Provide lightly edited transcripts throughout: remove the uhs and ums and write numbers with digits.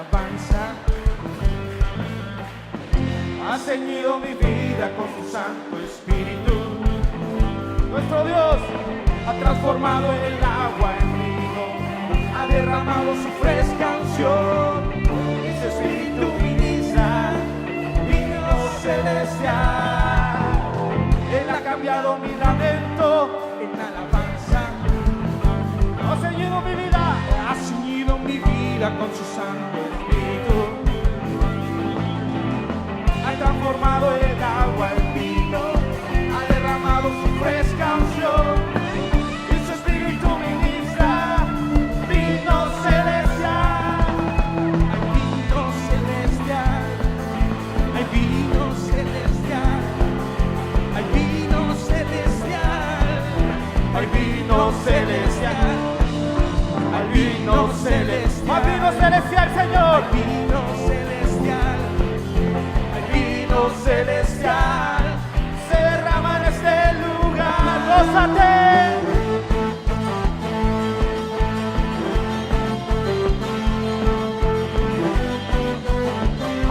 alabanza. Ha ceñido mi vida con su Santo Espíritu. Nuestro Dios ha transformado el agua en vino, ha derramado su fresca unción, y su Espíritu ministra vino celestial. Él ha cambiado mi lamento en alabanza. Ha ceñido mi vida con su Santo Espíritu. Ha transformado el agua en vino, ha derramado su fresca unción, y su Espíritu ministra vino celestial. Hay vino celestial, hay vino celestial, hay vino celestial, hay vino celestial, hay vino celestial. Hay vino celestial, Señor. Hay vino celestial, hay vino celestial, se derrama en este lugar. Gózate.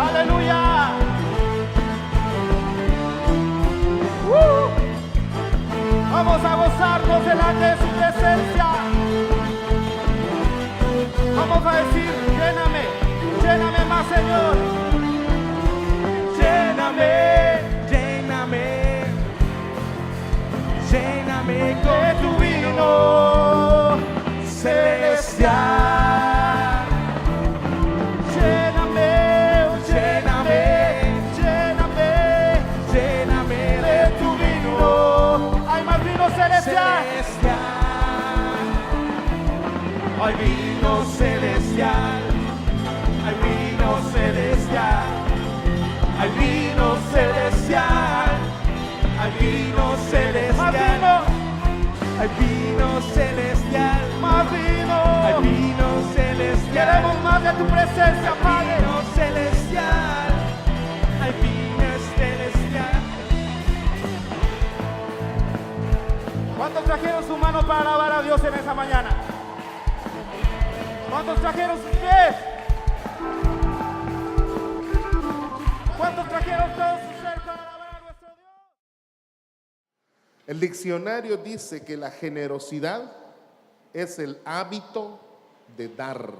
Aleluya. Vamos a gozarnos delante de su presencia. Vamos a decir, lléname, lléname más, Señor. Lléname, lléname, lléname de tu vino celestial. Lléname, lléname, lléname, lléname de tu vino. Hay más vino celestial. Hay vino celestial, hay vino celestial, hay vino celestial, hay vino celestial, hay vino celestial, más vino, hay vino celestial. Queremos más de tu presencia, Padre. Hay vino celestial, hay vino celestial. ¿Cuántos trajeron su mano para alabar a Dios en esa mañana? ¿Cuántos trajeron sus pies? ¿Cuántos trajeron todo su ser para alabar a nuestro Dios? El diccionario dice que la generosidad es el hábito de dar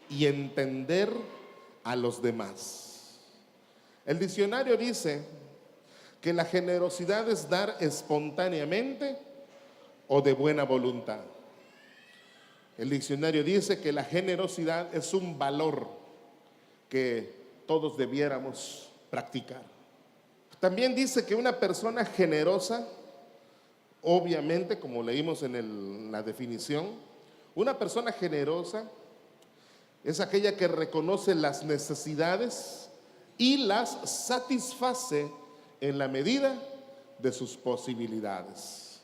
y entender a los demás. El diccionario dice que la generosidad es dar espontáneamente o de buena voluntad. El diccionario dice que la generosidad es un valor que todos debiéramos practicar. También dice que una persona generosa, obviamente, como leímos en la definición, una persona generosa es aquella que reconoce las necesidades y las satisface en la medida de sus posibilidades,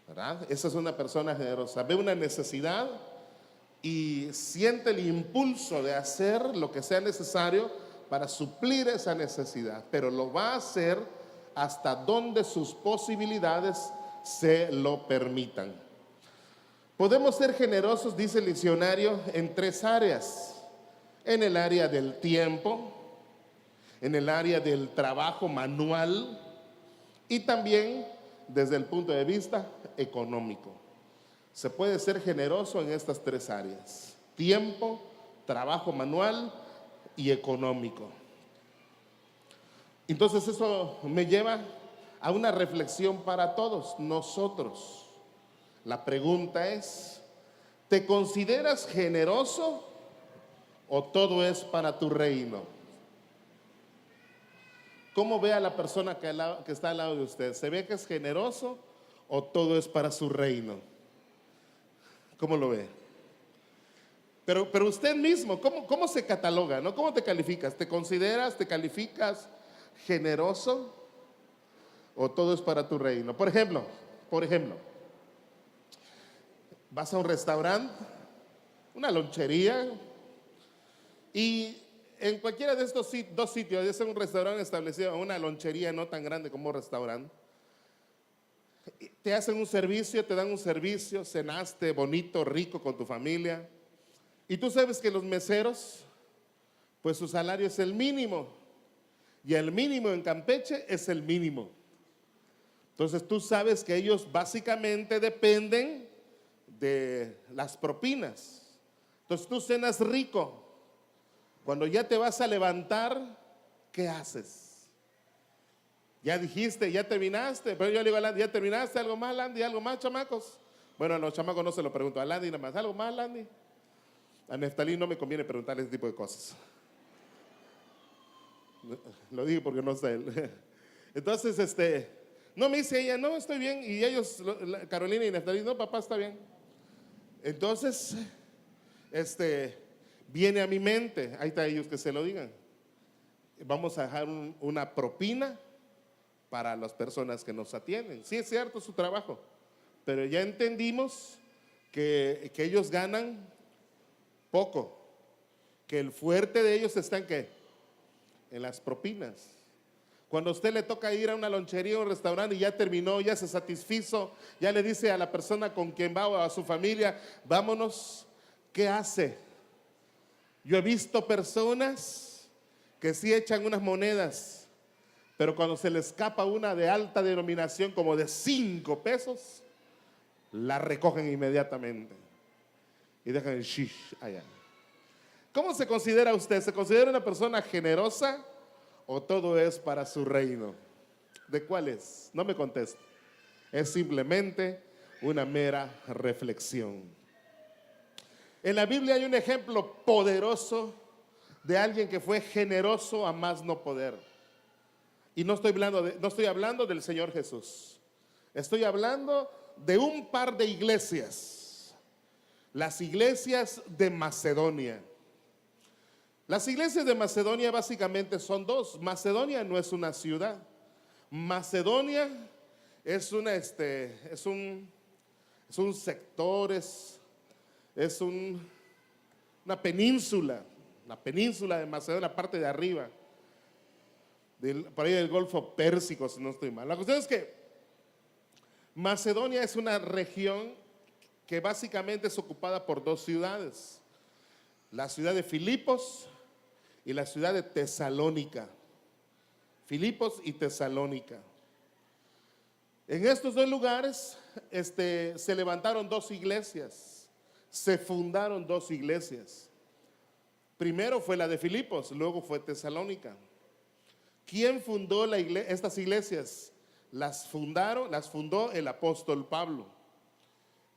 ¿verdad? Esa es una persona generosa. Ve una necesidad y siente el impulso de hacer lo que sea necesario para suplir esa necesidad, pero lo va a hacer hasta donde sus posibilidades se lo permitan. Podemos ser generosos, dice el diccionario, en 3 áreas: en el área del tiempo, en el área del trabajo manual y también desde el punto de vista económico. Se puede ser generoso en estas 3 áreas: tiempo, trabajo manual y económico. Entonces eso me lleva a una reflexión para todos nosotros. La pregunta es: ¿te consideras generoso o todo es para tu reino? ¿Cómo ve a la persona que está al lado de usted? ¿Se ve que es generoso o todo es para su reino? ¿Cómo lo ve? Pero usted mismo, ¿cómo se cataloga, no? ¿Cómo te calificas? ¿Te consideras, te calificas generoso o todo es para tu reino? Por ejemplo, vas a un restaurante, una lonchería, y en cualquiera de estos 2 sitios, ya sea un restaurante establecido o una lonchería no tan grande como un restaurante, te hacen un servicio, te dan un servicio, cenaste bonito, rico con tu familia, y tú sabes que los meseros pues su salario es el mínimo. Y el mínimo en Campeche es el mínimo. Entonces tú sabes que ellos básicamente dependen de las propinas. Entonces tú cenas rico. Cuando ya te vas a levantar, ¿qué haces? Ya dijiste, ya terminaste. Pero yo le digo a Landy, ¿ya terminaste? ¿Algo más, Landy? ¿Algo más, chamacos? Bueno, a los chamacos no se lo pregunto, a Landy nada más. ¿Algo más, Landy? A Neftalí no me conviene preguntarle ese tipo de cosas. Lo digo porque no está él. Entonces, no me dice ella, no, estoy bien. Y ellos, Carolina y Neftalí, no, papá, está bien. Entonces, viene a mi mente, ahí está ellos que se lo digan. Vamos a dejar una propina para las personas que nos atienden. Sí, es cierto su trabajo, pero ya entendimos que ellos ganan poco, que el fuerte de ellos está en ¿qué? En las propinas. Cuando a usted le toca ir a una lonchería o un restaurante y ya terminó, ya se satisfizo, ya le dice a la persona con quien va o a su familia, vámonos, ¿qué hace? Yo he visto personas que sí echan unas monedas, pero cuando se le escapa una de alta denominación como de 5 pesos, la recogen inmediatamente y dejan el shish allá. ¿Cómo se considera usted? ¿Se considera una persona generosa o todo es para su reino? ¿De cuál es? No me conteste. Es simplemente una mera reflexión. En la Biblia hay un ejemplo poderoso de alguien que fue generoso a más no poder. Y no estoy hablando del Señor Jesús. Estoy hablando de un par de iglesias. Las iglesias de Macedonia. Las iglesias de Macedonia básicamente son dos. Macedonia no es una ciudad. Macedonia es un sector, es una península, la península de Macedonia, la parte de arriba, por ahí del Golfo Pérsico, si no estoy mal. La cuestión es que Macedonia es una región que básicamente es ocupada por 2 ciudades, la ciudad de Filipos y la ciudad de Tesalónica. Filipos y Tesalónica. En estos 2 lugares se levantaron 2 iglesias, se fundaron 2 iglesias. Primero fue la de Filipos, luego fue Tesalónica. ¿Quién fundó estas iglesias? Las fundó el apóstol Pablo.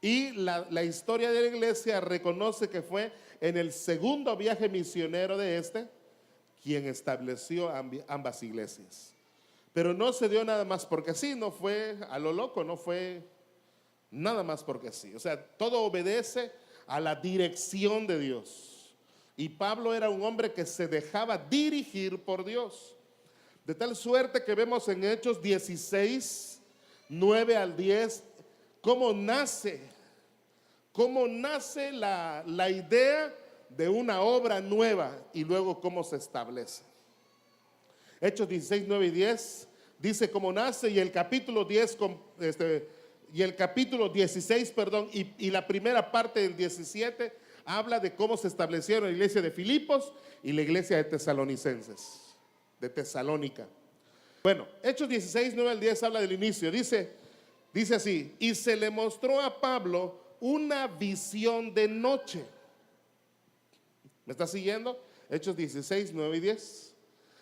Y la historia de la iglesia reconoce que fue en el segundo viaje misionero de quien estableció ambas iglesias. Pero no se dio nada más porque sí, no fue a lo loco, no fue nada más porque sí. O sea, todo obedece a la dirección de Dios. Y Pablo era un hombre que se dejaba dirigir por Dios. De tal suerte que vemos en Hechos 16, 9 al 10, cómo nace la idea de una obra nueva y luego cómo se establece. Hechos 16, 9 y 10 dice cómo nace, y el capítulo 16, y la primera parte del 17 habla de cómo se establecieron la iglesia de Filipos y la iglesia de Tesalonicenses, de Tesalónica. Bueno, Hechos 16, 9 al 10 habla del inicio. Dice así: y se le mostró a Pablo una visión de noche. ¿Me está siguiendo? Hechos 16, 9 y 10.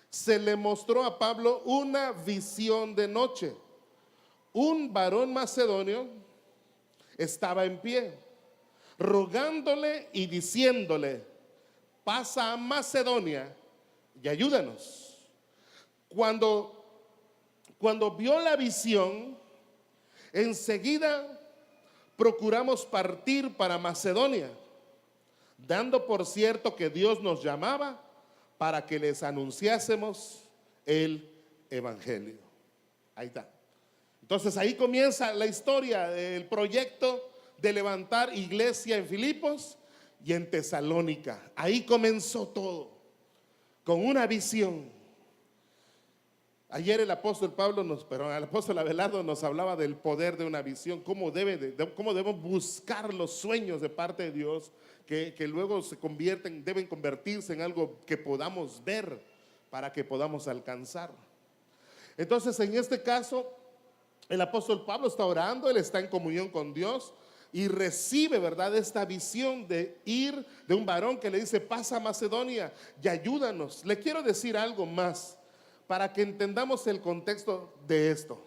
Se le mostró a Pablo una visión de noche. Un varón macedonio estaba en pie, rogándole y diciéndole: pasa a Macedonia y ayúdanos. Cuando vio la visión, enseguida procuramos partir para Macedonia, dando por cierto que Dios nos llamaba para que les anunciásemos el evangelio. Ahí está. Entonces ahí comienza la historia del proyecto de levantar iglesia en Filipos y en Tesalónica. Ahí comenzó todo, con una visión. Ayer el apóstol el apóstol Abelardo nos hablaba del poder de una visión, cómo debemos buscar los sueños de parte de Dios, que luego deben convertirse en algo que podamos ver para que podamos alcanzar. Entonces, en este caso, el apóstol Pablo está orando, él está en comunión con Dios y recibe, ¿verdad?, esta visión de ir de un varón que le dice: pasa a Macedonia y ayúdanos. Le quiero decir algo más para que entendamos el contexto de esto.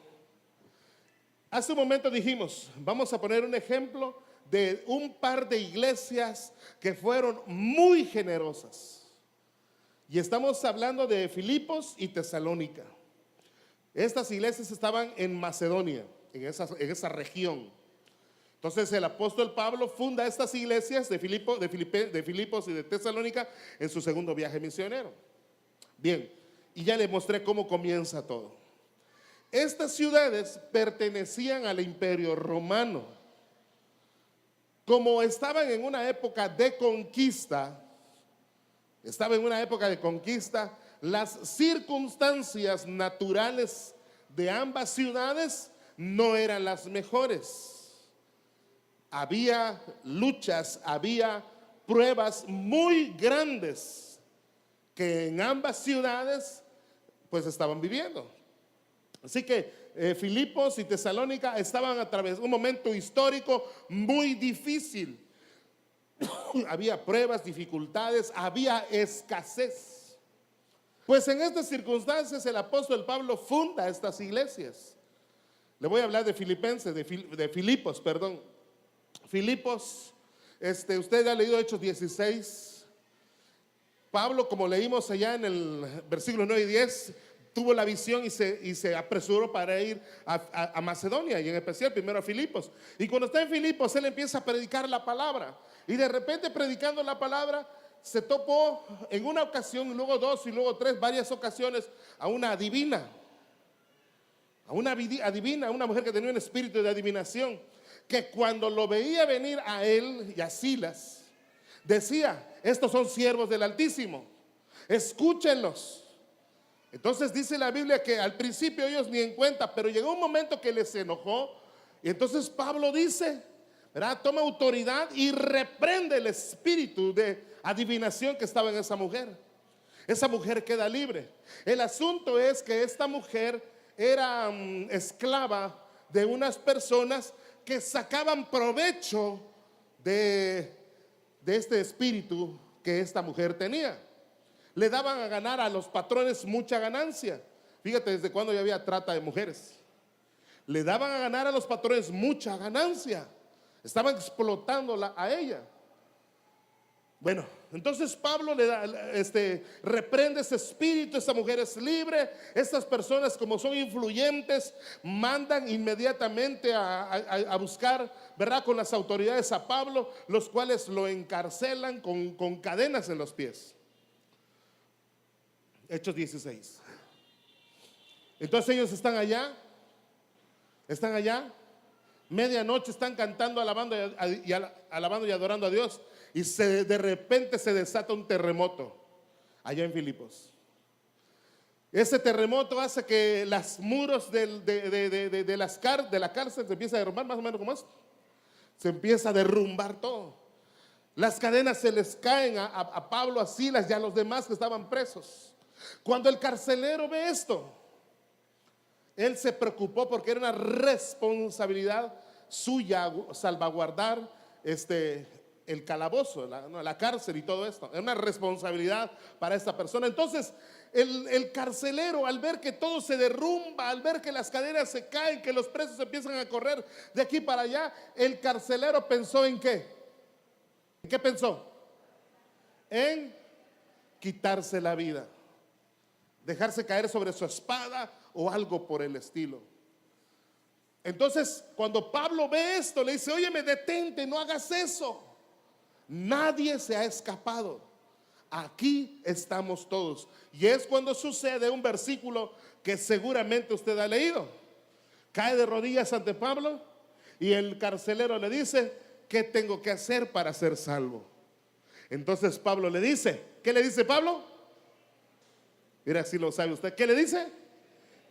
Hace un momento dijimos, vamos a poner un ejemplo de un par de iglesias que fueron muy generosas. Y estamos hablando de Filipos y Tesalónica. Estas iglesias estaban en Macedonia, en esa región. Entonces el apóstol Pablo funda estas iglesias de Filipos y de Tesalónica en su segundo viaje misionero. Bien, y ya le mostré cómo comienza todo. Estas ciudades pertenecían al Imperio Romano. Como estaban en una época de conquista, las circunstancias naturales de ambas ciudades no eran las mejores. Había luchas, había pruebas muy grandes que en ambas ciudades pues estaban viviendo. Así que Filipos y Tesalónica estaban atravesando un momento histórico muy difícil. Había pruebas, dificultades, había escasez. Pues en estas circunstancias el apóstol Pablo funda estas iglesias. Le voy a hablar de Filipos. Filipos, usted ha leído Hechos 16. Pablo, como leímos allá en el versículo 9 y 10, tuvo la visión y se apresuró para ir a Macedonia, y en especial primero a Filipos. Y cuando está en Filipos, él empieza a predicar la palabra. Y de repente, predicando la palabra, se topó en una ocasión, luego dos y luego tres, varias ocasiones, a una adivina. Una mujer que tenía un espíritu de adivinación, que cuando lo veía venir a él y a Silas, decía: estos son siervos del Altísimo, escúchenlos. Entonces dice la Biblia que al principio ellos ni en cuenta, pero llegó un momento que les enojó, y entonces Pablo dice, ¿verdad?, toma autoridad y reprende el espíritu de adivinación que estaba en esa mujer. Esa mujer queda libre. El asunto es que esta mujer era esclava de unas personas que sacaban provecho de este espíritu que esta mujer tenía. Le daban a ganar a los patrones mucha ganancia. Fíjate desde cuándo ya había trata de mujeres. Le daban a ganar a los patrones mucha ganancia. Estaban explotándola a ella. Bueno, entonces Pablo reprende ese espíritu. Esa mujer es libre. Estas personas, como son influyentes, mandan inmediatamente a buscar, ¿verdad?, con las autoridades a Pablo, los cuales lo encarcelan con cadenas en los pies. Hechos 16. Entonces ellos están allá, medianoche, están cantando, alabando y adorando a Dios, y de repente se desata un terremoto allá en Filipos. Ese terremoto hace que los muros de la cárcel se empieza a derrumbar, más o menos como esto. Se empieza a derrumbar todo. Las cadenas se les caen a Pablo, a Silas y a los demás que estaban presos. Cuando el carcelero ve esto, él se preocupó, porque era una responsabilidad suya salvaguardar el calabozo, la cárcel y todo esto. Era una responsabilidad para esta persona. Entonces el carcelero, al ver que todo se derrumba, al ver que las cadenas se caen, que los presos empiezan a correr de aquí para allá, el carcelero pensó ¿en qué? ¿En qué pensó? En quitarse la vida, dejarse caer sobre su espada o algo por el estilo. Entonces cuando Pablo ve esto, le dice: óyeme, detente, no hagas eso. Nadie se ha escapado, aquí estamos todos. Y es cuando sucede un versículo que seguramente usted ha leído. Cae de rodillas ante Pablo y el carcelero le dice: ¿qué tengo que hacer para ser salvo? Entonces Pablo le dice, ¿qué le dice Pablo? Mira, si lo sabe usted, ¿qué le dice?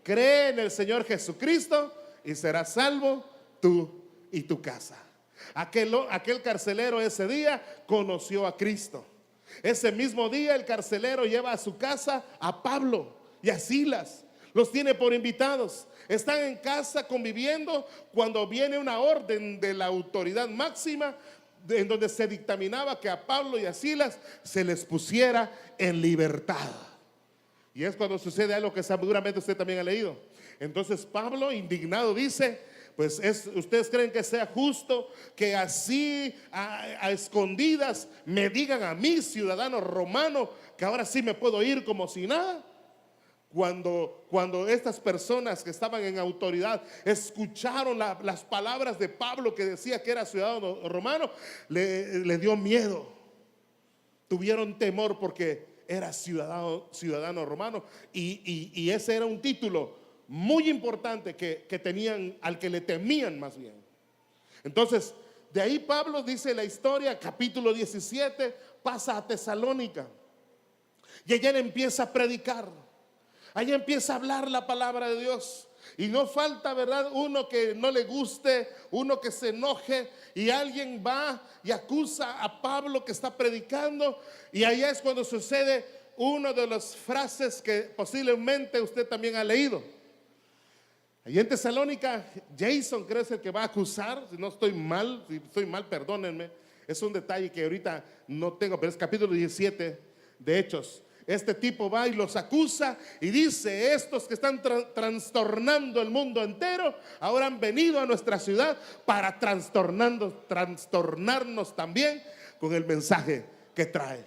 cree en el Señor Jesucristo y serás salvo tú y tu casa. Aquel carcelero ese día conoció a Cristo. Ese mismo día el carcelero lleva a su casa a Pablo y a Silas. Los tiene por invitados. Están en casa conviviendo cuando viene una orden de la autoridad máxima en donde se dictaminaba que a Pablo y a Silas se les pusiera en libertad. Y es cuando sucede algo que seguramente usted también ha leído. Entonces Pablo, indignado, dice: pues ustedes creen que sea justo que así a escondidas me digan a mí, ciudadano romano, que ahora sí me puedo ir como si nada. Cuando estas personas que estaban en autoridad escucharon las palabras de Pablo, que decía que era ciudadano romano, le dio miedo. Tuvieron temor porque era ciudadano romano, y ese era un título muy importante que tenían, al que le temían más bien. Entonces, de ahí Pablo, dice la historia, capítulo 17, pasa a Tesalónica y allá él empieza a predicar. Allá empieza a hablar la palabra de Dios. Y no falta, ¿verdad?, uno que no le guste, uno que se enoje, y alguien va y acusa a Pablo que está predicando. Y allá es cuando sucede una de las frases que posiblemente usted también ha leído. Allí en Tesalónica, Jason creo es el que va a acusar. Si no estoy mal, si estoy mal, perdónenme. Es un detalle que ahorita no tengo, pero es capítulo 17 de Hechos. Este tipo va y los acusa y dice: estos que están trastornando el mundo entero, ahora han venido a nuestra ciudad para trastornarnos también con el mensaje que trae.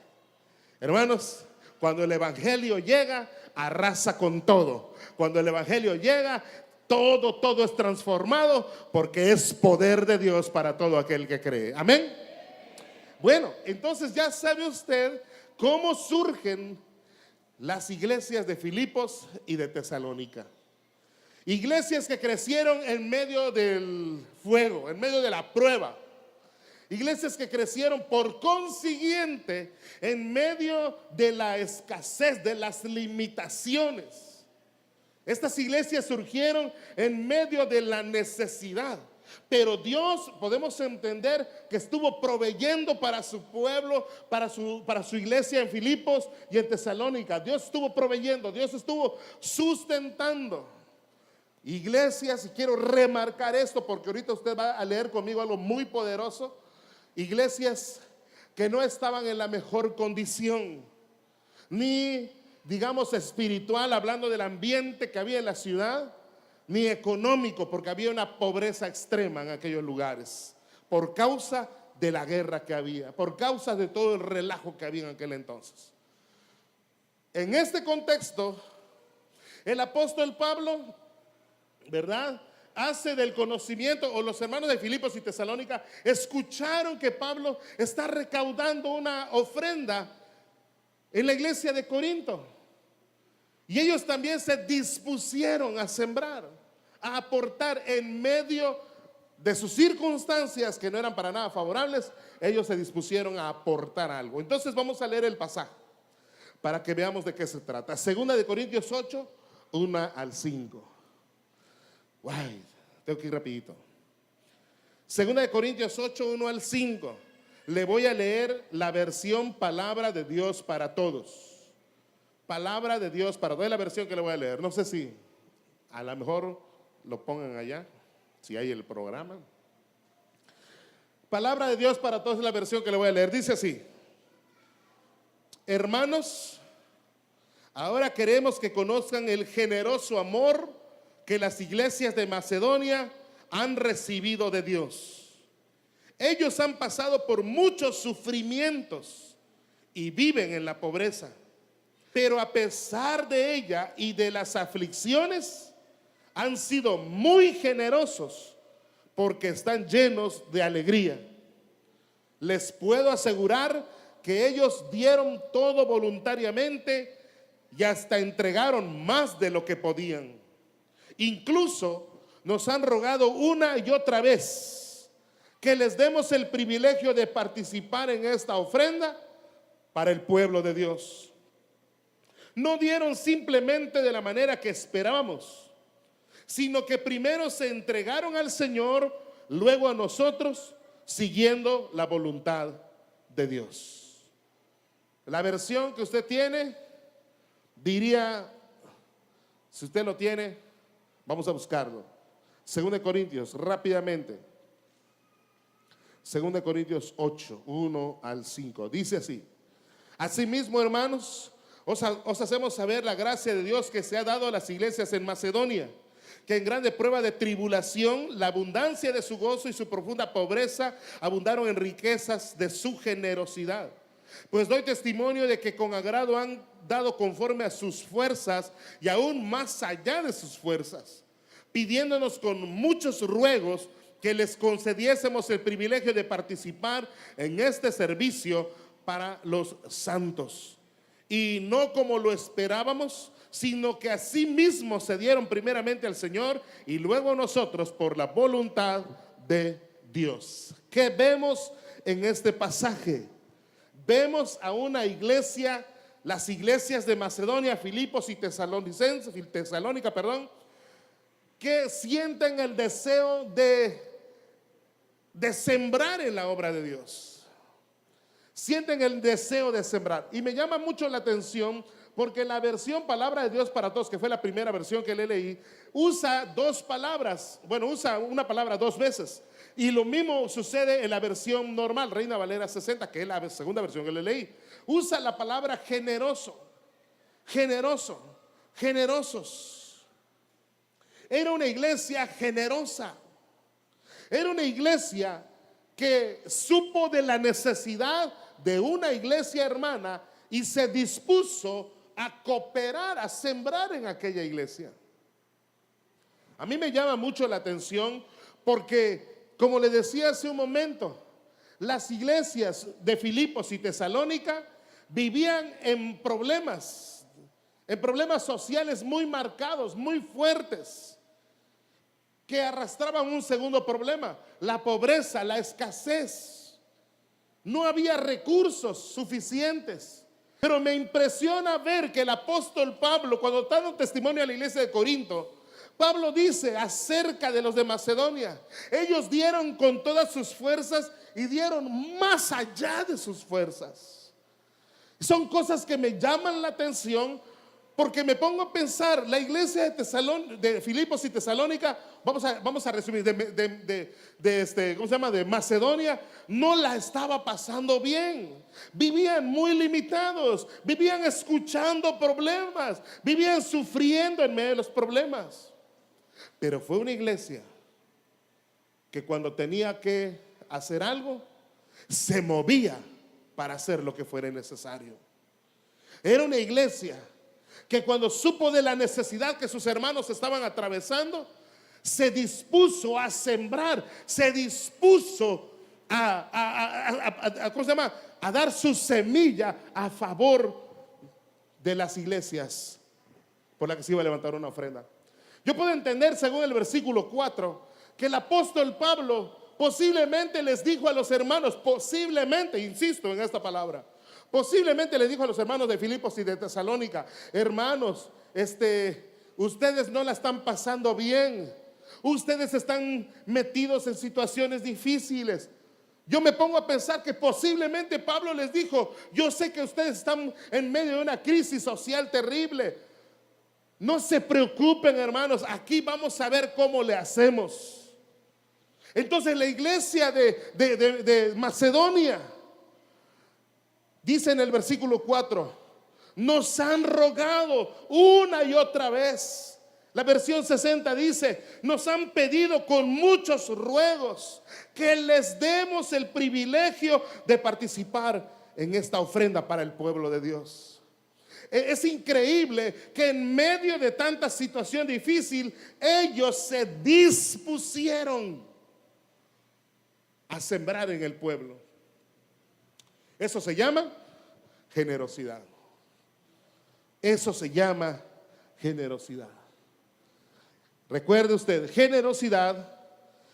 Hermanos, cuando el evangelio llega, arrasa con todo. Cuando el evangelio llega, todo es transformado, porque es poder de Dios para todo aquel que cree. Amén. Bueno, entonces ya sabe usted cómo surgen las iglesias de Filipos y de Tesalónica. Iglesias que crecieron en medio del fuego, en medio de la prueba. Iglesias que crecieron por consiguiente en medio de la escasez, de las limitaciones. Estas iglesias surgieron en medio de la necesidad. Pero Dios, podemos entender que estuvo proveyendo para su pueblo, para su iglesia en Filipos y en Tesalónica. Dios estuvo proveyendo, Dios estuvo sustentando iglesias. Y quiero remarcar esto porque ahorita usted va a leer conmigo algo muy poderoso. Iglesias que no estaban en la mejor condición, ni digamos espiritual, hablando del ambiente que había en la ciudad, ni económico, porque había una pobreza extrema en aquellos lugares, por causa de la guerra que había, por causa de todo el relajo que había en aquel entonces. En este contexto, el apóstol Pablo, ¿verdad?, hace del conocimiento, o los hermanos de Filipos y Tesalónica escucharon que Pablo está recaudando una ofrenda en la iglesia de Corinto, y ellos también se dispusieron a sembrar, a aportar en medio de sus circunstancias que no eran para nada favorables. Ellos se dispusieron a aportar algo. Entonces vamos a leer el pasaje para que veamos de qué se trata. Segunda de Corintios 8, 1 al 5. Guay, tengo que ir rapidito. Segunda de Corintios 8, 1 al 5. Le voy a leer la versión Palabra de Dios para Todos. Palabra de Dios para todos, es la versión que le voy a leer. No sé si a lo mejor lo pongan allá, si hay el programa. Palabra de Dios para todos es la versión que le voy a leer. Dice así: hermanos, ahora queremos que conozcan el generoso amor que las iglesias de Macedonia han recibido de Dios. Ellos han pasado por muchos sufrimientos y viven en la pobreza, pero a pesar de ella y de las aflicciones, han sido muy generosos porque están llenos de alegría. Les puedo asegurar que ellos dieron todo voluntariamente y hasta entregaron más de lo que podían. Incluso nos han rogado una y otra vez que les demos el privilegio de participar en esta ofrenda para el pueblo de Dios. No dieron simplemente de la manera que esperábamos, sino que primero se entregaron al Señor, luego a nosotros, siguiendo la voluntad de Dios. La versión que usted tiene diría, si usted lo tiene, vamos a buscarlo. 2 Corintios, rápidamente. 2 Corintios 8, 1 al 5. Dice así: asimismo, hermanos, os hacemos saber la gracia de Dios que se ha dado a las iglesias en Macedonia, que en grande prueba de tribulación, la abundancia de su gozo y su profunda pobreza abundaron en riquezas de su generosidad. Pues doy testimonio de que con agrado han dado conforme a sus fuerzas y aún más allá de sus fuerzas, pidiéndonos con muchos ruegos que les concediésemos el privilegio de participar en este servicio para los santos. Y no como lo esperábamos, sino que así mismo se dieron primeramente al Señor y luego a nosotros por la voluntad de Dios. ¿Qué vemos en este pasaje? Vemos a una iglesia, las iglesias de Macedonia, Filipos y Tesalónica, que sienten el deseo de sembrar en la obra de Dios. Sienten el deseo de sembrar. Y me llama mucho la atención porque la versión Palabra de Dios para Todos, que fue la primera versión que le leí, usa dos palabras, usa una palabra dos veces. Y lo mismo sucede en la versión normal, Reina Valera 60, que es la segunda versión que le leí. Usa la palabra generoso, generosos. Era una iglesia generosa. Era una iglesia que supo de la necesidad de una iglesia hermana y se dispuso a cooperar, a sembrar en aquella iglesia. A mí me llama mucho la atención porque, como le decía hace un momento, las iglesias de Filipos y Tesalónica vivían en problemas sociales muy marcados, muy fuertes, que arrastraban un segundo problema: la pobreza, la escasez. No había recursos suficientes. Pero me impresiona ver que el apóstol Pablo, cuando está dando testimonio a la iglesia de Corinto, Pablo dice acerca de los de Macedonia: ellos dieron con todas sus fuerzas y dieron más allá de sus fuerzas. Son cosas que me llaman la atención, porque me pongo a pensar, la iglesia de Filipos y Tesalónica, vamos a resumir, de Macedonia, no la estaba pasando bien. Vivían muy limitados, vivían escuchando problemas, vivían sufriendo en medio de los problemas. Pero fue una iglesia que cuando tenía que hacer algo, se movía para hacer lo que fuera necesario. Era una iglesia que cuando supo de la necesidad que sus hermanos estaban atravesando, se dispuso a sembrar, se dispuso a dar su semilla a favor de las iglesias por las que se iba a levantar una ofrenda. Yo puedo entender, según el versículo 4, que el apóstol Pablo posiblemente les dijo a los hermanos, posiblemente, insisto en esta palabra, posiblemente le dijo a los hermanos de Filipos y de Tesalónica: hermanos, ustedes no la están pasando bien, ustedes están metidos en situaciones difíciles. Yo me pongo a pensar que posiblemente Pablo les dijo: yo sé que ustedes están en medio de una crisis social terrible, no se preocupen, hermanos, aquí vamos a ver cómo le hacemos. Entonces la iglesia de Macedonia dice en el versículo 4: nos han rogado una y otra vez. La versión 60 dice: nos han pedido con muchos ruegos que les demos el privilegio de participar en esta ofrenda para el pueblo de Dios. Es increíble que en medio de tanta situación difícil, ellos se dispusieron a sembrar en el pueblo. Eso se llama generosidad. Eso se llama generosidad. Recuerde usted, generosidad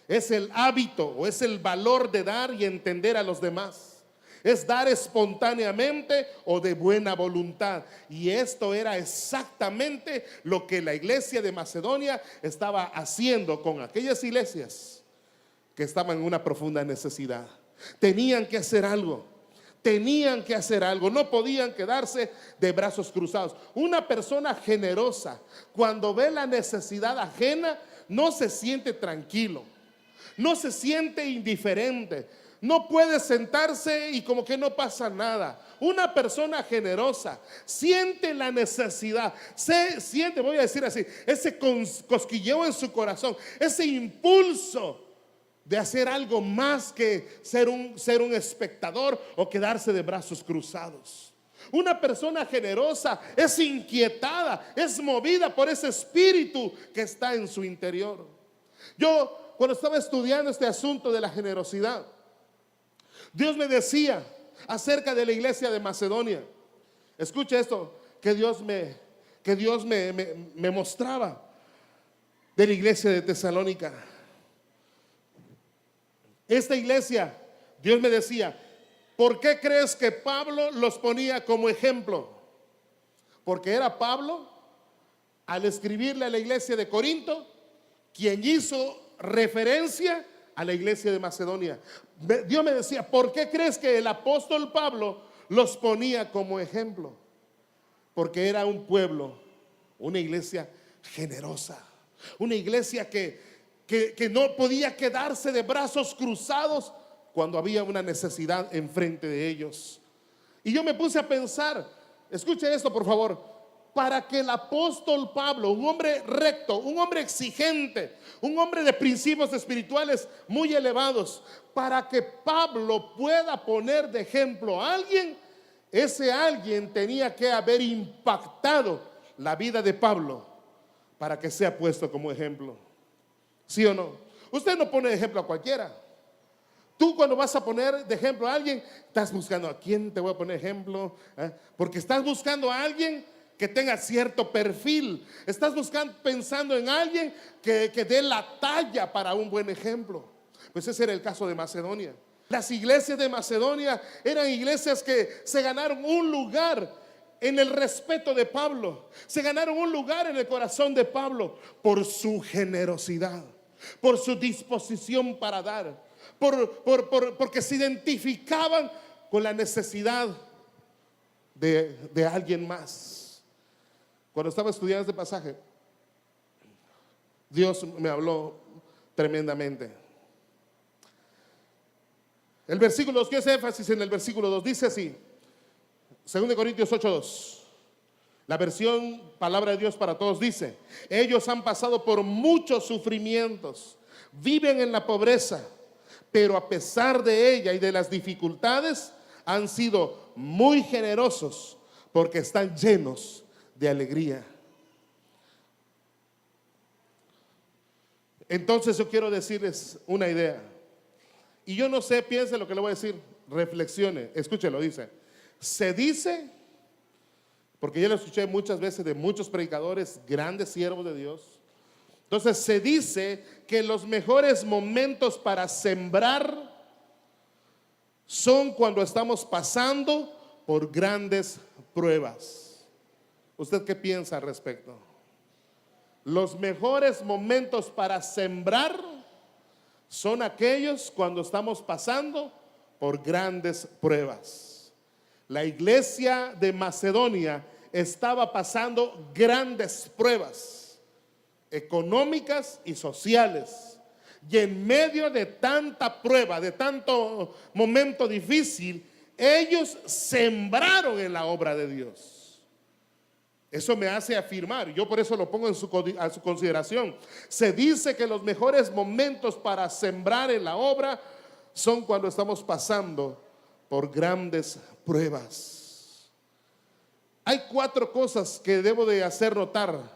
es el hábito o es el valor de dar y entender a los demás. Es dar espontáneamente o de buena voluntad. Y esto era exactamente lo que la iglesia de Macedonia estaba haciendo con aquellas iglesias que estaban en una profunda necesidad. Tenían que hacer algo. Tenían que hacer algo, no podían quedarse de brazos cruzados. Una persona generosa, cuando ve la necesidad ajena, no se siente tranquilo, no se siente indiferente, no puede sentarse y como que no pasa nada. Una persona generosa siente la necesidad, siente, voy a decir así, ese cosquilleo en su corazón, ese impulso de hacer algo más que ser un espectador o quedarse de brazos cruzados. Una persona generosa es inquietada, es movida por ese espíritu que está en su interior. Yo, cuando estaba estudiando este asunto de la generosidad, Dios me decía acerca de la iglesia de Macedonia. Escucha esto que Dios me mostraba de la iglesia de Tesalónica. Esta iglesia, Dios me decía, ¿por qué crees que Pablo los ponía como ejemplo? Porque era Pablo, al escribirle a la iglesia de Corinto, quien hizo referencia a la iglesia de Macedonia. Dios me decía, ¿por qué crees que el apóstol Pablo los ponía como ejemplo? Porque era un pueblo, una iglesia generosa, una iglesia que no podía quedarse de brazos cruzados cuando había una necesidad enfrente de ellos. Y yo me puse a pensar, escuche esto por favor, para que el apóstol Pablo, un hombre recto, un hombre exigente, un hombre de principios espirituales muy elevados, para que Pablo pueda poner de ejemplo a alguien, ese alguien tenía que haber impactado la vida de Pablo para que sea puesto como ejemplo. ¿Sí o no? Usted no pone de ejemplo a cualquiera. Tú cuando vas a poner de ejemplo a alguien, estás buscando a quién te voy a poner ejemplo, porque estás buscando a alguien que tenga cierto perfil. Estás pensando en alguien que dé la talla para un buen ejemplo. Pues ese era el caso de Macedonia. Las iglesias de Macedonia eran iglesias que se ganaron un lugar en el respeto de Pablo. Se ganaron un lugar en el corazón de Pablo por su generosidad, por su disposición para dar, porque se identificaban con la necesidad de alguien más. Cuando estaba estudiando este pasaje, Dios me habló tremendamente. El versículo 2, que es énfasis en el versículo 2, dice así, 2 Corintios 8:2, la versión Palabra de Dios para Todos dice: ellos han pasado por muchos sufrimientos, viven en la pobreza, pero a pesar de ella y de las dificultades han sido muy generosos porque están llenos de alegría. Entonces yo quiero decirles una idea, y yo no sé, piense lo que le voy a decir, reflexione, escúchelo, dice, se dice, porque yo lo escuché muchas veces de muchos predicadores, grandes siervos de Dios. Entonces se dice que los mejores momentos para sembrar son cuando estamos pasando por grandes pruebas. ¿Usted qué piensa al respecto? Los mejores momentos para sembrar son aquellos cuando estamos pasando por grandes pruebas. La iglesia de Macedonia estaba pasando grandes pruebas económicas y sociales, y en medio de tanta prueba, de tanto momento difícil, ellos sembraron en la obra de Dios. Eso me hace afirmar, yo por eso lo pongo a su consideración. Se dice que los mejores momentos para sembrar en la obra son cuando estamos pasando por grandes pruebas. Hay 4 cosas que debo de hacer notar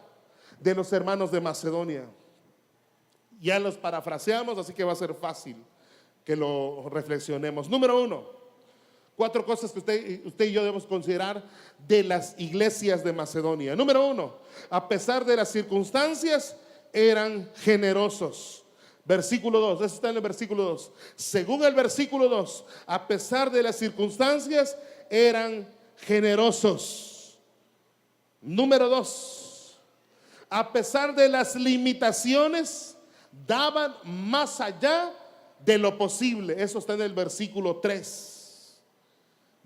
de los hermanos de Macedonia. Ya los parafraseamos, así que va a ser fácil que lo reflexionemos. Número 1, 4 cosas que usted y yo debemos considerar de las iglesias de Macedonia. Número 1, a pesar de las circunstancias, eran generosos. Versículo 2, eso está en el versículo 2. Según el versículo 2, a pesar de las circunstancias, eran generosos. Número 2, a pesar de las limitaciones, daban más allá de lo posible. Eso está en el versículo 3.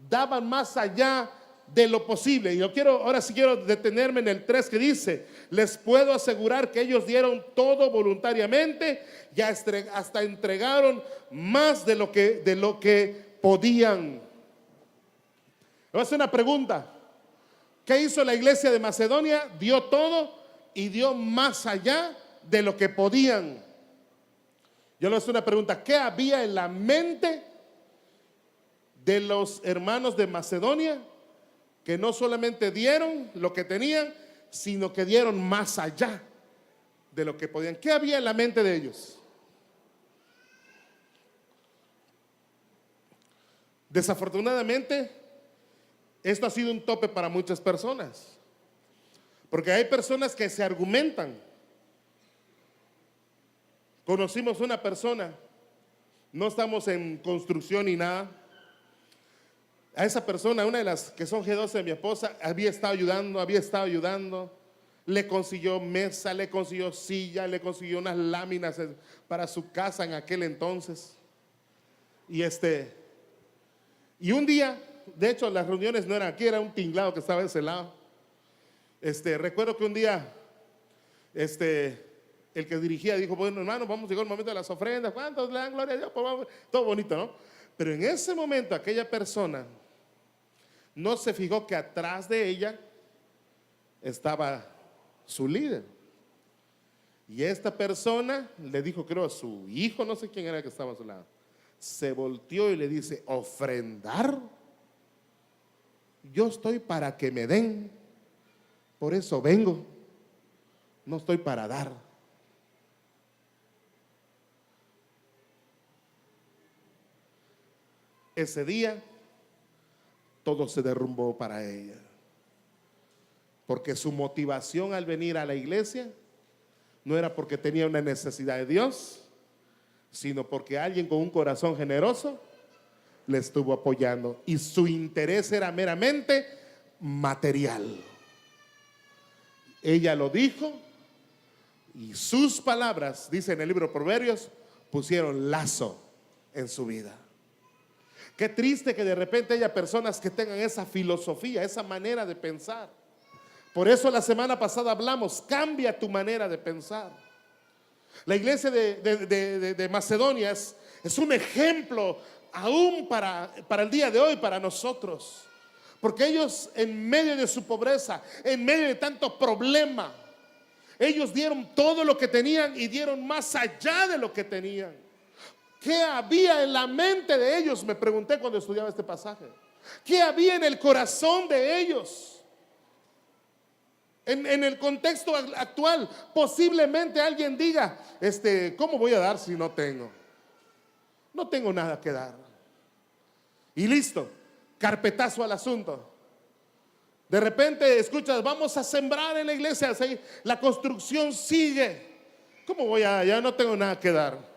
Daban más allá de lo posible. Y ahora sí quiero detenerme en el 3, que dice: les puedo asegurar que ellos dieron todo voluntariamente y hasta entregaron más de lo que podían. Le voy a hacer una pregunta. ¿Qué hizo la iglesia de Macedonia? Dio todo y dio más allá de lo que podían. Yo le voy a hacer una pregunta. ¿Qué había en la mente de los hermanos de Macedonia? Que no solamente dieron lo que tenían, sino que dieron más allá de lo que podían. ¿Qué había en la mente de ellos? Desafortunadamente, esto ha sido un tope para muchas personas, porque hay personas que se argumentan. Conocimos una persona, no estamos en construcción ni nada. A esa persona, una de las que son G12 de mi esposa, había estado ayudando, le consiguió mesa, le consiguió silla, le consiguió unas láminas para su casa en aquel entonces. Y un día, de hecho las reuniones no eran aquí, era un tinglado que estaba de ese lado. Recuerdo que un día, el que dirigía dijo: bueno, hermano, vamos a llegar al momento de las ofrendas. ¿Cuántos le dan gloria a Dios? Pues vamos. Todo bonito, ¿no? Pero en ese momento aquella persona no se fijó que atrás de ella estaba su líder. Y esta persona le dijo, creo a su hijo, no sé quién era el que estaba a su lado, se volteó y le dice: ¿ofrendar? Yo estoy para que me den, por eso vengo, no estoy para dar. Ese día todo se derrumbó para ella, porque su motivación al venir a la iglesia no era porque tenía una necesidad de Dios, sino porque alguien con un corazón generoso le estuvo apoyando, y su interés era meramente material. Ella lo dijo, y sus palabras, dice en el libro de Proverbios, pusieron lazo en su vida. Qué triste que de repente haya personas que tengan esa filosofía, esa manera de pensar. Por eso la semana pasada hablamos: cambia tu manera de pensar. La iglesia de Macedonia es un ejemplo aún para el día de hoy, para nosotros. Porque ellos, en medio de su pobreza, en medio de tanto problema, ellos dieron todo lo que tenían y dieron más allá de lo que tenían. ¿Qué había en la mente de ellos? Me pregunté cuando estudiaba este pasaje. ¿Qué había en el corazón de ellos? En el contexto actual, posiblemente alguien diga: ¿cómo voy a dar si no tengo? No tengo nada que dar. Y listo, carpetazo al asunto. De repente escuchas: vamos a sembrar en la iglesia, así, la construcción sigue. ¿Cómo voy a? Ya no tengo nada que dar.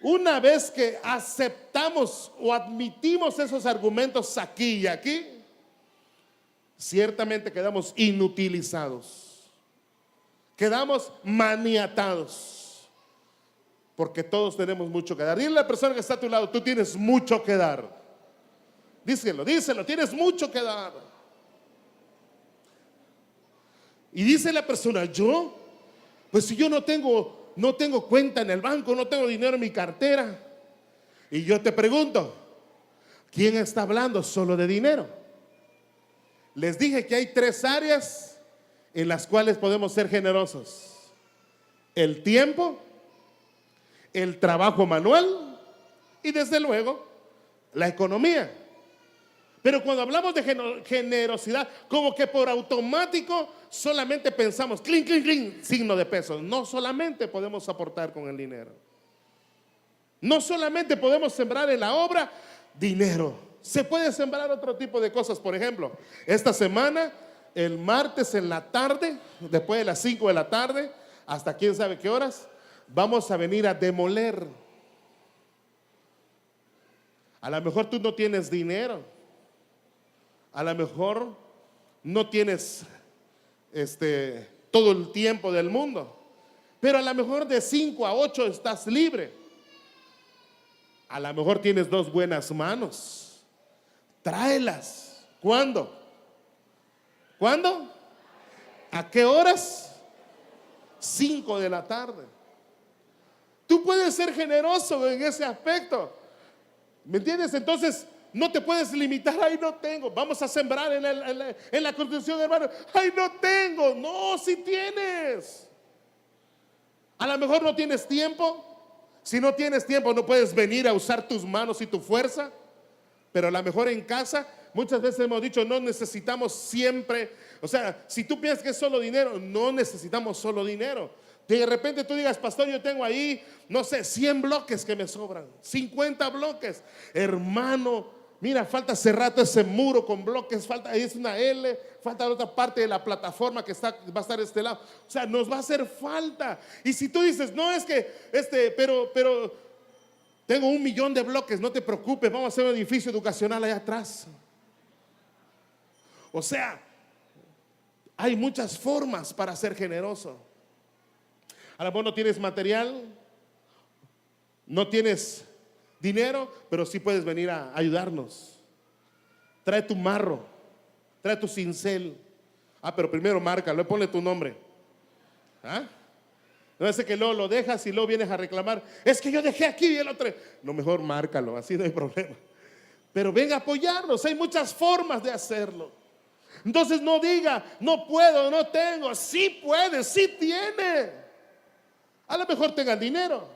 Una vez que aceptamos o admitimos esos argumentos aquí y aquí, ciertamente quedamos inutilizados, quedamos maniatados, porque todos tenemos mucho que dar. Dile a la persona que está a tu lado: tú tienes mucho que dar. Díselo, tienes mucho que dar. Y dice la persona: ¿yo? Pues si yo no tengo cuenta en el banco, no tengo dinero en mi cartera. Y yo te pregunto: ¿quién está hablando solo de dinero? Les dije que hay 3 áreas en las cuales podemos ser generosos: el tiempo, el trabajo manual y desde luego la economía. Pero cuando hablamos de generosidad, como que por automático solamente pensamos clink, clink, clink, signo de pesos. No solamente podemos aportar con el dinero, no solamente podemos sembrar en la obra dinero, se puede sembrar otro tipo de cosas. Por ejemplo, esta semana, el martes en la tarde, después de las 5 de la tarde, hasta quién sabe qué horas, vamos a venir a demoler. A lo mejor tú no tienes dinero, a lo mejor no tienes todo el tiempo del mundo, pero a lo mejor de 5 a 8 estás libre. A lo mejor tienes 2 buenas manos, tráelas. ¿Cuándo? ¿Cuándo? ¿A qué horas? 5 de la tarde. Tú puedes ser generoso en ese aspecto, ¿me entiendes? Entonces no te puedes limitar. Ay, no tengo. Vamos a sembrar en la construcción, hermano. Ay, no tengo. No, si tienes. A lo mejor no tienes tiempo. Si no tienes tiempo, no puedes venir a usar tus manos y tu fuerza. Pero a lo mejor en casa, muchas veces hemos dicho, no necesitamos siempre. O sea, si tú piensas que es solo dinero, no necesitamos solo dinero. De repente tú digas, pastor, yo tengo ahí, no sé, 100 bloques que me sobran, 50 bloques. Hermano, mira, falta hace rato ese muro con bloques, falta, ahí es una L, falta la otra parte de la plataforma que va a estar de este lado. O sea, nos va a hacer falta. Y si tú dices, no, es que, pero tengo 1 millón de bloques, no te preocupes, vamos a hacer un edificio educacional allá atrás. O sea, hay muchas formas para ser generoso. A lo mejor no tienes material, no tienes dinero, pero sí puedes venir a ayudarnos. Trae tu marro, trae tu cincel. Pero primero márcalo, ponle tu nombre. No es que luego lo dejas y luego vienes a reclamar. Es que yo dejé aquí y el otro. No, mejor márcalo, así no hay problema. Pero ven a apoyarnos, hay muchas formas de hacerlo. Entonces no diga, no puedo, no tengo. Sí puede, sí tiene. A lo mejor tenga dinero,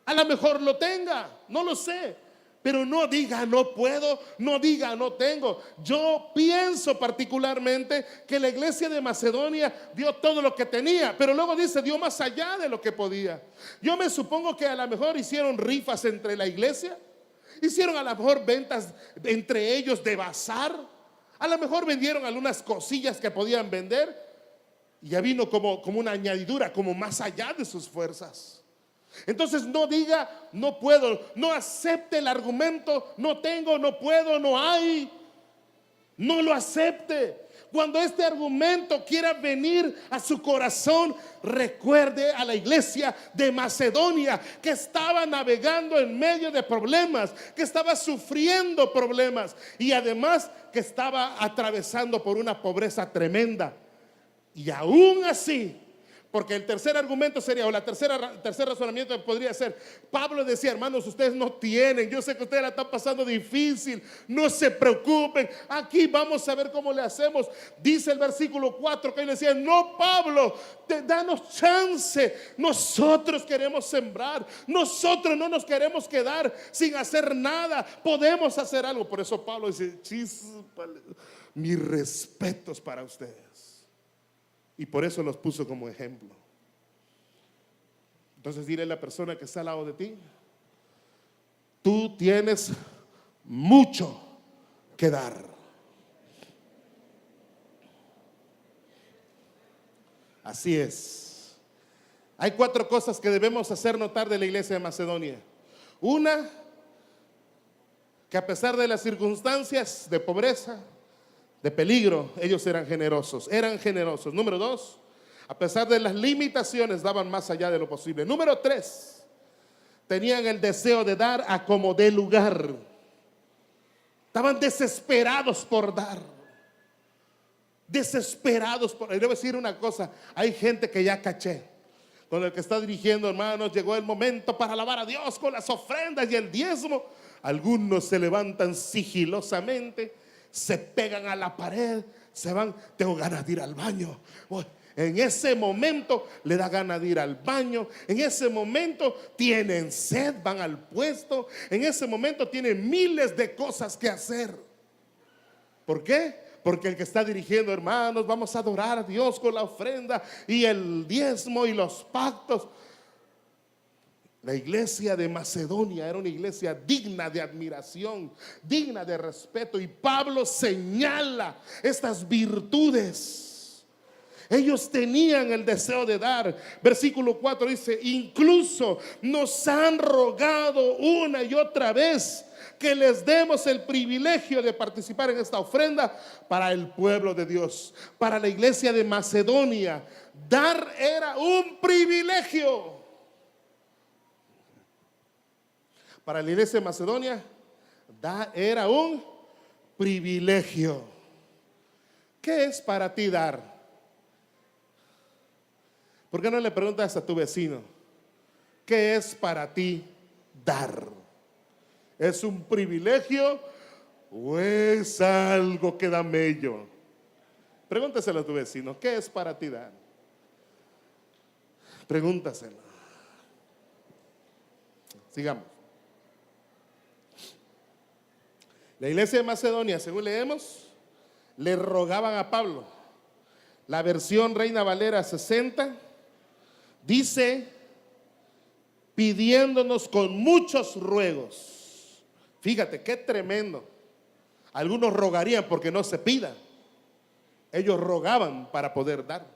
a lo mejor lo tenga, no lo sé. Pero no diga no puedo, no diga no tengo. Yo pienso particularmente que la iglesia de Macedonia dio todo lo que tenía, pero luego dice dio más allá de lo que podía. Yo me supongo que a lo mejor hicieron rifas entre la iglesia, hicieron a lo mejor ventas entre ellos de bazar, a lo mejor vendieron algunas cosillas que podían vender. Y ya vino como una añadidura, como más allá de sus fuerzas. Entonces no diga no puedo, no acepte el argumento no tengo, no puedo, no hay. No lo acepte. Cuando este argumento quiera venir a su corazón, recuerde a la iglesia de Macedonia que estaba navegando en medio de problemas, que estaba sufriendo problemas y además que estaba atravesando por una pobreza tremenda. Y aún así, porque el tercer argumento sería, o tercer razonamiento podría ser, Pablo decía, hermanos, ustedes no tienen, yo sé que ustedes la están pasando difícil, no se preocupen, aquí vamos a ver cómo le hacemos. Dice el versículo 4 que él decía, no, Pablo, danos chance, nosotros queremos sembrar, nosotros no nos queremos quedar sin hacer nada, podemos hacer algo. Por eso Pablo dice, mis respetos para ustedes. Y por eso los puso como ejemplo. Entonces dile a la persona que está al lado de ti, tú tienes mucho que dar. Así es. Hay 4 cosas que debemos hacer notar de la iglesia de Macedonia. Una, que a pesar de las circunstancias de pobreza, de peligro, ellos eran generosos. Número 2, a pesar de las limitaciones, daban más allá de lo posible. Número 3, tenían el deseo de dar a como dé lugar. Estaban desesperados por dar. Desesperados por. Y debo decir una cosa, hay gente que ya caché. Con el que está dirigiendo, hermanos, llegó el momento para alabar a Dios con las ofrendas y el diezmo. Algunos se levantan sigilosamente, se pegan a la pared, se van, tengo ganas de ir al baño. En ese momento le da ganas de ir al baño. En ese momento tienen sed, van al puesto. En ese momento tienen miles de cosas que hacer. ¿Por qué? Porque el que está dirigiendo, hermanos, vamos a adorar a Dios con la ofrenda y el diezmo y los pactos. La iglesia de Macedonia era una iglesia digna de admiración, digna de respeto. Y Pablo señala estas virtudes. Ellos tenían el deseo de dar. Versículo 4 dice: incluso nos han rogado una y otra vez que les demos el privilegio de participar en esta ofrenda para el pueblo de Dios, para la iglesia de Macedonia. Dar era un privilegio. Para la iglesia de Macedonia, dar era un privilegio. ¿Qué es para ti dar? ¿Por qué no le preguntas a tu vecino, qué es para ti dar? ¿Es un privilegio o es algo que da mello? Pregúntaselo a tu vecino, ¿qué es para ti dar? Pregúntaselo. Sigamos. La iglesia de Macedonia, según leemos, le rogaban a Pablo. La versión Reina Valera 60 dice: pidiéndonos con muchos ruegos. Fíjate qué tremendo. Algunos rogarían porque no se pida. Ellos rogaban para poder dar.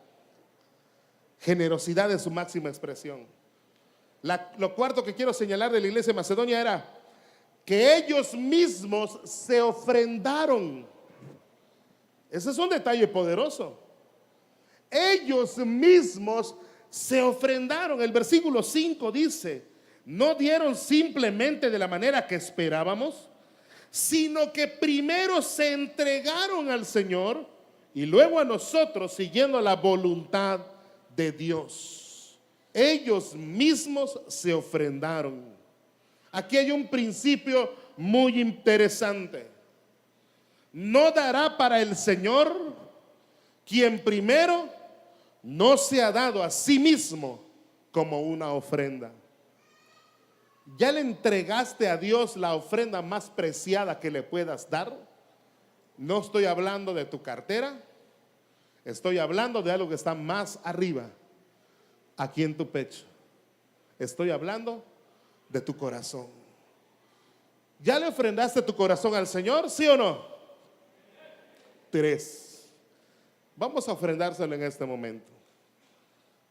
Generosidad en su máxima expresión. Lo cuarto que quiero señalar de la iglesia de Macedonia era que ellos mismos se ofrendaron. Ese es un detalle poderoso. Ellos mismos se ofrendaron. El versículo 5 dice: no dieron simplemente de la manera que esperábamos, sino que primero se entregaron al Señor y luego a nosotros, siguiendo la voluntad de Dios. Ellos mismos se ofrendaron. Aquí hay un principio muy interesante. No dará para el Señor quien primero no se ha dado a sí mismo como una ofrenda. ¿Ya le entregaste a Dios la ofrenda más preciada que le puedas dar? No estoy hablando de tu cartera, estoy hablando de algo que está más arriba, aquí en tu pecho. Estoy hablando de tu corazón. ¿Ya le ofrendaste tu corazón al Señor? ¿Sí o no? 3. Vamos a ofrendárselo en este momento.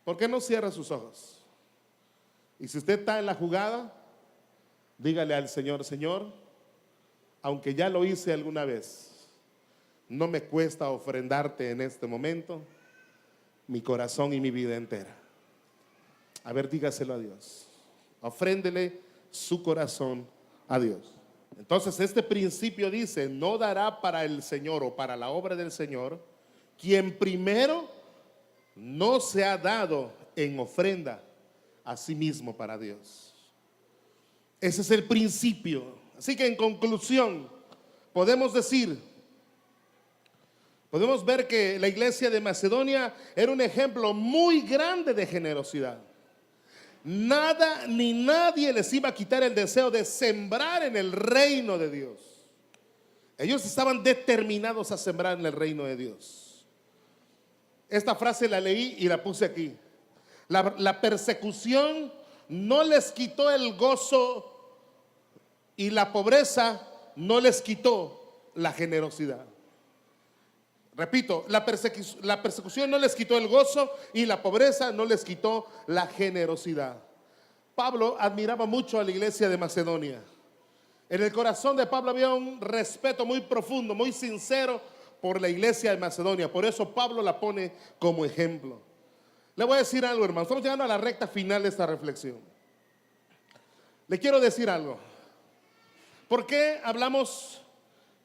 ¿Por qué no cierra sus ojos? Y si usted está en la jugada, dígale al Señor: Señor, aunque ya lo hice alguna vez, no me cuesta ofrendarte en este momento mi corazón y mi vida entera. A ver, dígaselo a Dios. Ofréndele su corazón a Dios. Entonces este principio dice: no dará para el Señor o para la obra del Señor quien primero no se ha dado en ofrenda a sí mismo para Dios. Ese es el principio. Así que en conclusión podemos ver que la iglesia de Macedonia era un ejemplo muy grande de generosidad. Nada ni nadie les iba a quitar el deseo de sembrar en el reino de Dios. Ellos estaban determinados a sembrar en el reino de Dios. Esta frase la leí y la puse aquí. La persecución no les quitó el gozo y la pobreza no les quitó la generosidad. Repito, la persecución no les quitó el gozo y la pobreza no les quitó la generosidad. Pablo admiraba mucho a la iglesia de Macedonia. En el corazón de Pablo había un respeto muy profundo, muy sincero por la iglesia de Macedonia. Por eso Pablo la pone como ejemplo. Le voy a decir algo, hermano. Estamos llegando a la recta final de esta reflexión. Le quiero decir algo. ¿Por qué hablamos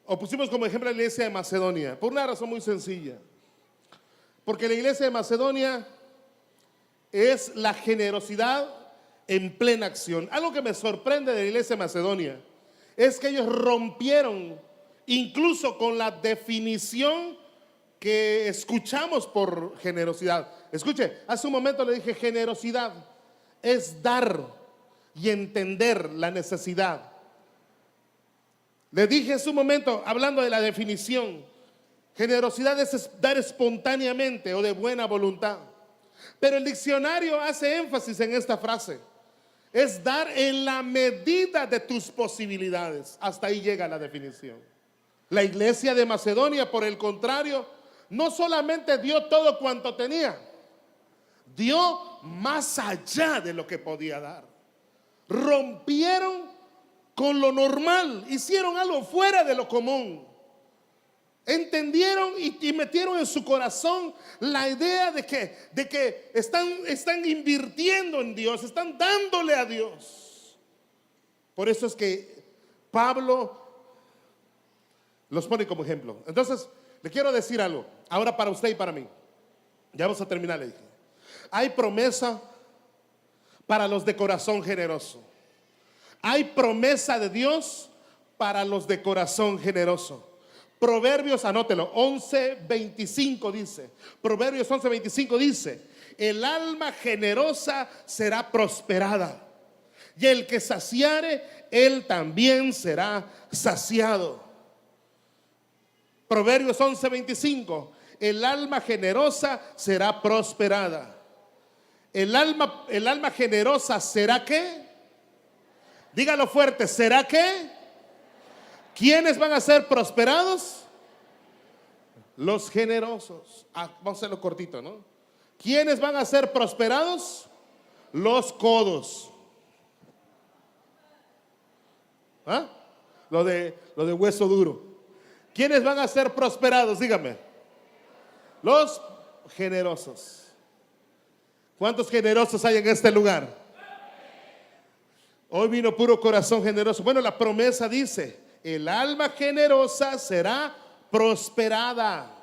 o pusimos como ejemplo a la iglesia de Macedonia? Por una razón muy sencilla. Porque la iglesia de Macedonia es la generosidad en plena acción. Algo que me sorprende de la iglesia de Macedonia es que ellos rompieron incluso con la definición que escuchamos por generosidad. Escuche, hace un momento le dije: generosidad es dar y entender la necesidad. Le dije hace un momento, hablando de la definición, generosidad es dar espontáneamente o de buena voluntad. Pero el diccionario hace énfasis en esta frase: es dar en la medida de tus posibilidades. Hasta ahí llega la definición. La iglesia de Macedonia, por el contrario, no solamente dio todo cuanto tenía, dio más allá de lo que podía dar. Rompieron con lo normal, hicieron algo fuera de lo común. Entendieron y metieron en su corazón la idea de que están invirtiendo en Dios, están dándole a Dios. Por eso es que Pablo los pone como ejemplo. Entonces, le quiero decir algo, ahora para usted y para mí. Ya vamos a terminar, le dije. Hay promesa para los de corazón generoso. Hay promesa de Dios para los de corazón generoso. Proverbios, anótelo, 11:25 dice. Proverbios 11:25 dice: el alma generosa será prosperada, y el que saciare, él también será saciado. Proverbios 11:25: el alma generosa será prosperada. El alma generosa será ¿qué? Dígalo fuerte, ¿será qué? ¿Quiénes van a ser prosperados? Los generosos. Vamos a hacerlo cortito, ¿no? ¿Quiénes van a ser prosperados? Los codos. ¿Ah? Lo de hueso duro. ¿Quiénes van a ser prosperados? Dígame. Los generosos. ¿Cuántos generosos hay en este lugar? Hoy vino puro corazón generoso. Bueno, la promesa dice: el alma generosa será prosperada.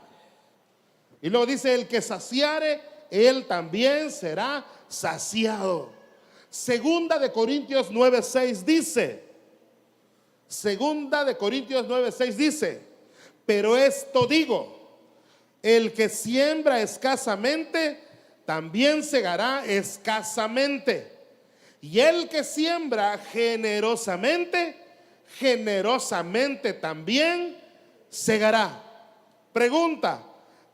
Y luego dice: el que saciare, él también será saciado. Segunda de Corintios 9:6 dice: Segunda de Corintios 9:6 dice: pero esto digo, el que siembra escasamente, también segará escasamente. Y el que siembra generosamente, generosamente también segará. Pregunta: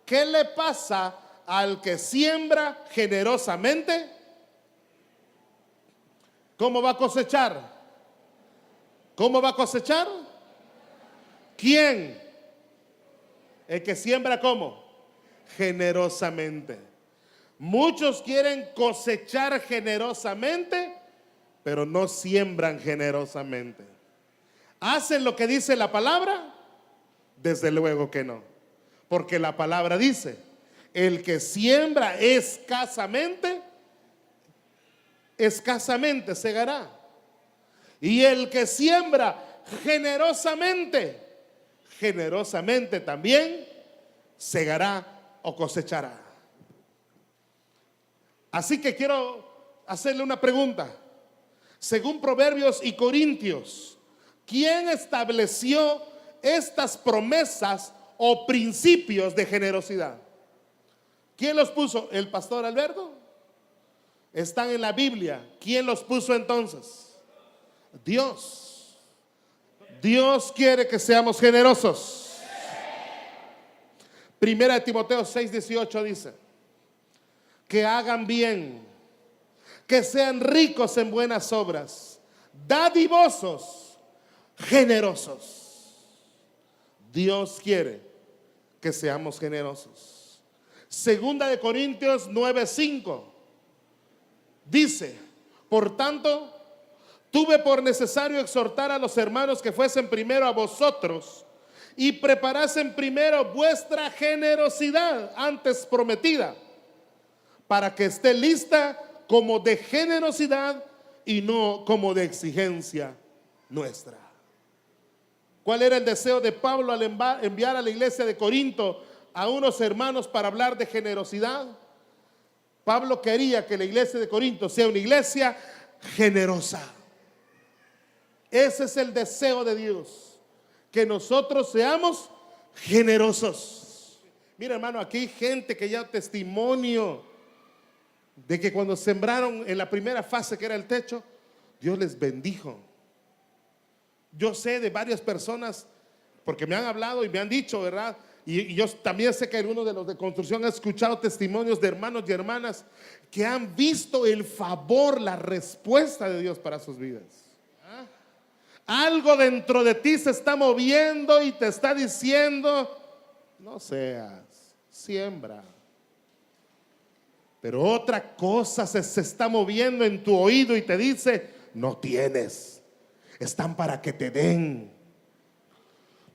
¿qué le pasa al que siembra generosamente? ¿Cómo va a cosechar? ¿Cómo va a cosechar? ¿Quién? El que siembra, ¿cómo? Generosamente. Muchos quieren cosechar generosamente, pero no siembran generosamente. ¿Hacen lo que dice la palabra? Desde luego que no. Porque la palabra dice: el que siembra escasamente, escasamente segará. Y el que siembra generosamente, generosamente también segará o cosechará. Así que quiero hacerle una pregunta. Según Proverbios y Corintios, ¿quién estableció estas promesas o principios de generosidad? ¿Quién los puso? ¿El pastor Alberto? Están en la Biblia. ¿Quién los puso entonces? Dios. Dios quiere que seamos generosos. Primera de Timoteo 6:18 dice: que hagan bien, que sean ricos en buenas obras, dadivosos, generosos. Dios quiere que seamos generosos. Segunda de Corintios 9:5 dice: por tanto, tuve por necesario exhortar a los hermanos que fuesen primero a vosotros y preparasen primero vuestra generosidad antes prometida, para que esté lista como de generosidad y no como de exigencia nuestra. ¿Cuál era el deseo de Pablo al enviar a la iglesia de Corinto a unos hermanos para hablar de generosidad? Pablo quería que la iglesia de Corinto sea una iglesia generosa. Ese es el deseo de Dios, que nosotros seamos generosos. Mira, hermano, aquí hay gente que ya testimonio de que cuando sembraron en la primera fase, que era el techo, Dios les bendijo. Yo sé de varias personas, porque me han hablado y me han dicho, ¿verdad? Y yo también sé que algunos de los de construcción han escuchado testimonios de hermanos y hermanas que han visto el favor, la respuesta de Dios para sus vidas. Algo dentro de ti se está moviendo y te está diciendo: no seas, siembra. Pero otra cosa se está moviendo en tu oído y te dice, no tienes, están para que te den.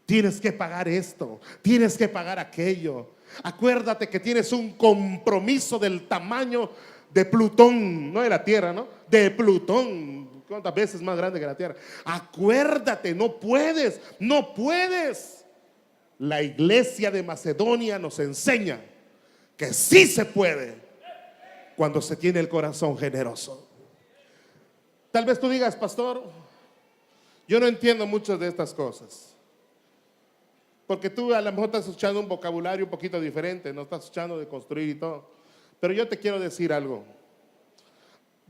Tienes que pagar esto, tienes que pagar aquello. Acuérdate que tienes un compromiso del tamaño de Plutón, no de la Tierra, ¿no? De Plutón, ¿cuántas veces más grande que la Tierra? Acuérdate, no puedes, no puedes. La iglesia de Macedonia nos enseña que sí se puede cuando se tiene el corazón generoso. Tal vez tú digas, pastor, yo no entiendo muchas de estas cosas. Porque tú a lo mejor estás escuchando un vocabulario un poquito diferente, no estás escuchando de construir y todo. Pero yo te quiero decir algo.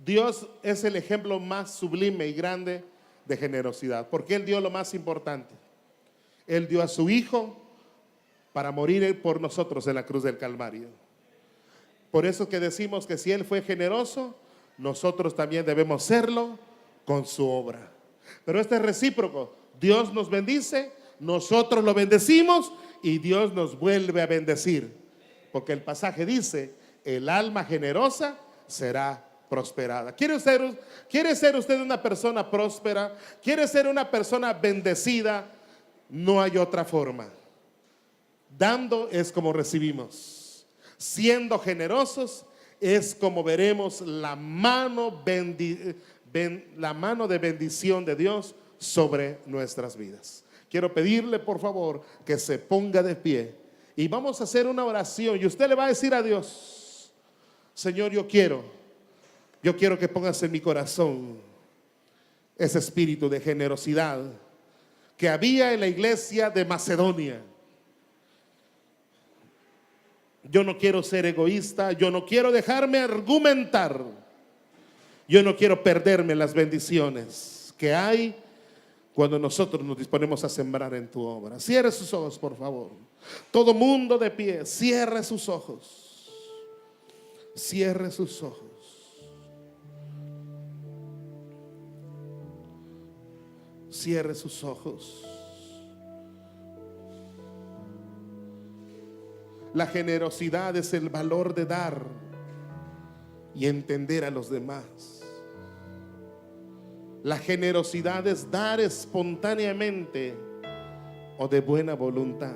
Dios es el ejemplo más sublime y grande de generosidad, porque Él dio lo más importante. Él dio a su Hijo para morir por nosotros en la cruz del Calvario. Por eso que decimos que si Él fue generoso, nosotros también debemos serlo con su obra. Pero este es recíproco. Dios nos bendice, nosotros lo bendecimos y Dios nos vuelve a bendecir. Porque el pasaje dice, el alma generosa será prosperada. ¿Quiere ser usted una persona próspera? ¿Quiere ser una persona bendecida? No hay otra forma. Dando es como recibimos. Siendo generosos es como veremos la mano de bendición de Dios sobre nuestras vidas. Quiero pedirle por favor que se ponga de pie y vamos a hacer una oración y usted le va a decir a Dios, Señor, yo quiero que pongas en mi corazón ese espíritu de generosidad que había en la iglesia de Macedonia. Yo no quiero ser egoísta, yo no quiero dejarme argumentar, yo no quiero perderme las bendiciones que hay cuando nosotros nos disponemos a sembrar en tu obra. Cierre sus ojos, por favor. Todo mundo de pie, cierre sus ojos. Cierre sus ojos. Cierre sus ojos. La generosidad es el valor de dar y entender a los demás. La generosidad es dar espontáneamente o de buena voluntad.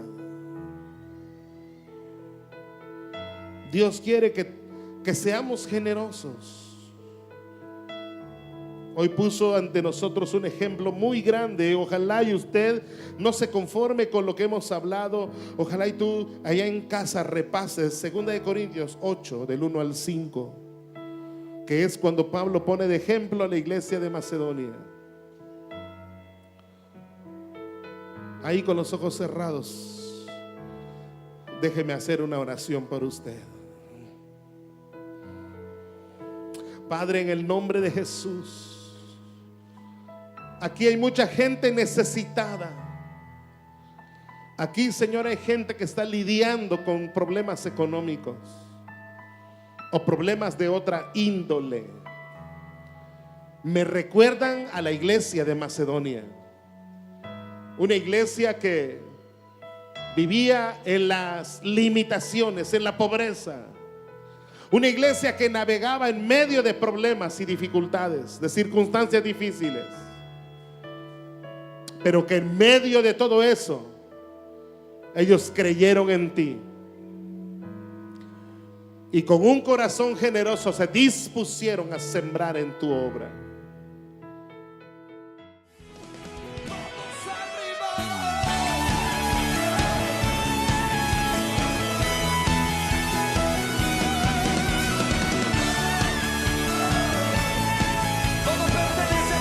Dios quiere que seamos generosos. Hoy puso ante nosotros un ejemplo muy grande. Ojalá y usted no se conforme con lo que hemos hablado. Ojalá y tú allá en casa repases 2 Corintios 8 del 1 al 5, que es cuando Pablo pone de ejemplo a la iglesia de Macedonia. Ahí con los ojos cerrados, déjeme hacer una oración por usted. Padre, en el nombre de Jesús, aquí hay mucha gente necesitada. Aquí, Señor, hay gente que está lidiando con problemas económicos o problemas de otra índole. Me recuerdan a la iglesia de Macedonia, una iglesia que vivía en las limitaciones, en la pobreza. Una iglesia que navegaba en medio de problemas y dificultades, de circunstancias difíciles. Pero que en medio de todo eso, ellos creyeron en ti. Y con un corazón generoso se dispusieron a sembrar en tu obra. Todo pertenece